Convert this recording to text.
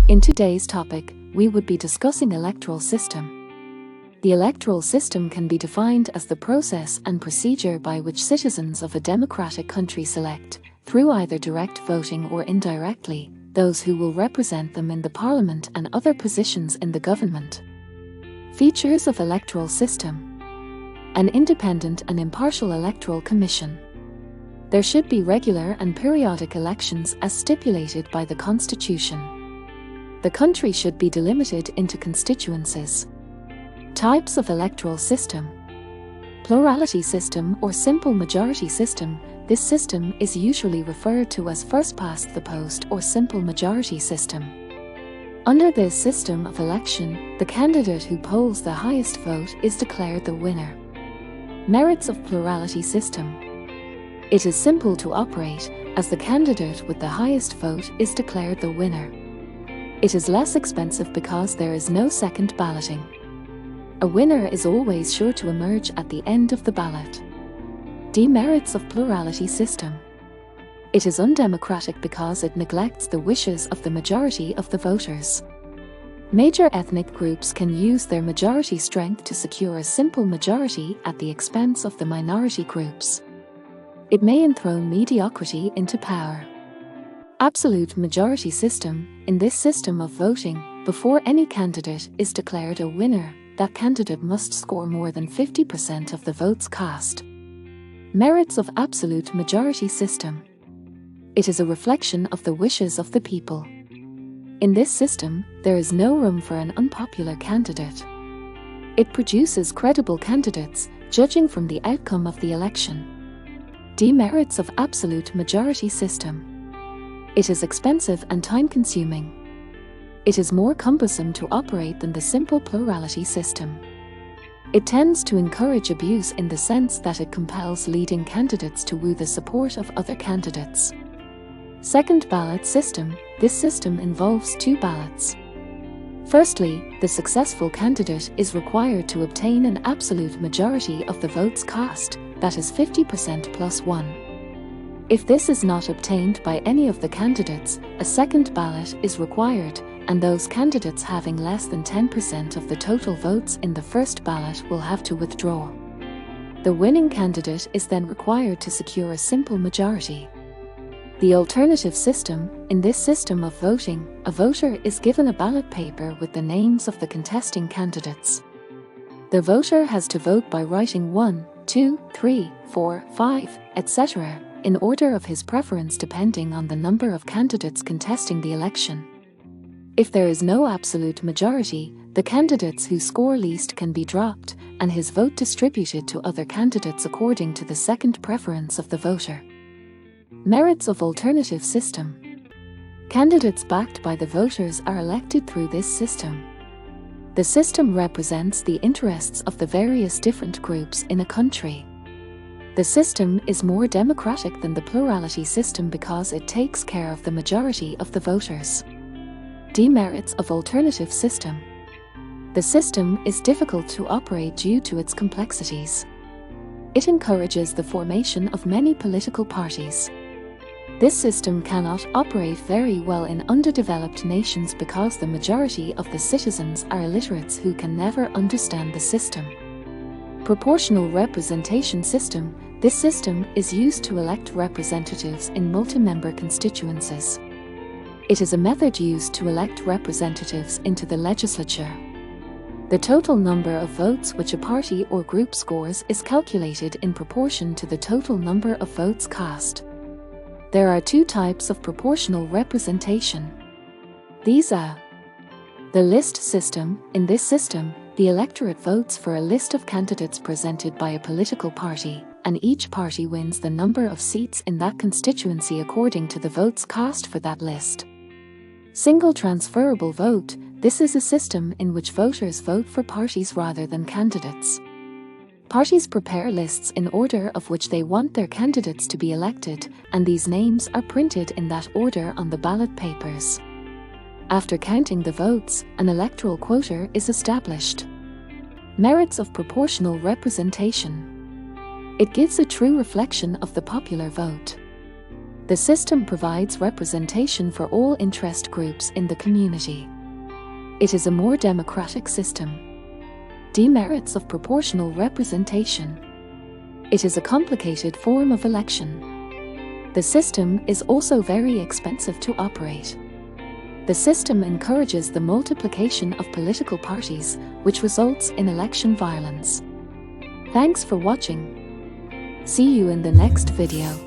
In today's topic, we would be discussing electoral system. The electoral system can be defined as the process and procedure by which citizens of a democratic country select, through either direct voting or indirectly, those who will represent them in the parliament and other positions in the government. Features of electoral system: an independent and impartial electoral commission. There should be regular and periodic elections as stipulated by the Constitution. The country should be delimited into constituencies. Types of electoral system: plurality system or simple majority system. This system is usually referred to as first past the post or simple majority system. Under this system of election, the candidate who polls the highest vote is declared the winner. Merits of plurality system: it is simple to operate, as the candidate with the highest vote is declared the winner. It is less expensive because there is no second balloting. A winner is always sure to emerge at the end of the ballot. Demerits of plurality system: it is undemocratic because it neglects the wishes of the majority of the voters. Major ethnic groups can use their majority strength to secure a simple majority at the expense of the minority groups. It may enthrone mediocrity into power. Absolute majority system: in this system of voting, before any candidate is declared a winner, that candidate must score more than 50% of the votes cast. Merits of absolute majority system: it is a reflection of the wishes of the people. In this system, there is no room for an unpopular candidate. It produces credible candidates, judging from the outcome of the election. Demerits of absolute majority system: it is expensive and time-consuming. It is more cumbersome to operate than the simple plurality system. It tends to encourage abuse in the sense that it compels leading candidates to woo the support of other candidates. Second ballot system: this system involves two ballots. Firstly, the successful candidate is required to obtain an absolute majority of the votes cast, that is 50% plus 1. If this is not obtained by any of the candidates, a second ballot is required, and those candidates having less than 10% of the total votes in the first ballot will have to withdraw. The winning candidate is then required to secure a simple majority. The alternative system: in this system of voting, a voter is given a ballot paper with the names of the contesting candidates. The voter has to vote by writing 1, 2, 3, 4, 5, etc., in order of his preference depending on the number of candidates contesting the election. If there is no absolute majority, the candidates who score least can be dropped, and his vote distributed to other candidates according to the second preference of the voter. Merits of alternative system: candidates backed by the voters are elected through this system. The system represents the interests of the various different groups in a country. The system is more democratic than the plurality system because it takes care of the majority of the voters. Demerits of alternative system: the system is difficult to operate due to its complexities. It encourages the formation of many political parties. This system cannot operate very well in underdeveloped nations because the majority of the citizens are illiterates who can never understand the system. Proportional representation system: this system is used to elect representatives in multi-member constituencies. It is a method used to elect representatives into the legislature. The total number of votes which a party or group scores is calculated in proportion to the total number of votes cast. There are two types of proportional representation. These are the list system. In this system, the electorate votes for a list of candidates presented by a political party, and each party wins the number of seats in that constituency according to the votes cast for that list. Single transferable vote: this is a system in which voters vote for parties rather than candidates. Parties prepare lists in order of which they want their candidates to be elected, and these names are printed in that order on the ballot papers. After counting the votes, an electoral quota is established. Merits of proportional representation: it gives a true reflection of the popular vote. The system provides representation for all interest groups in the community. It is a more democratic system. Demerits of proportional representation. It is a complicated form of election. The system is also very expensive to operate. The system encourages the multiplication of political parties, which results in election violence. Thanks for watching. See you in the next video.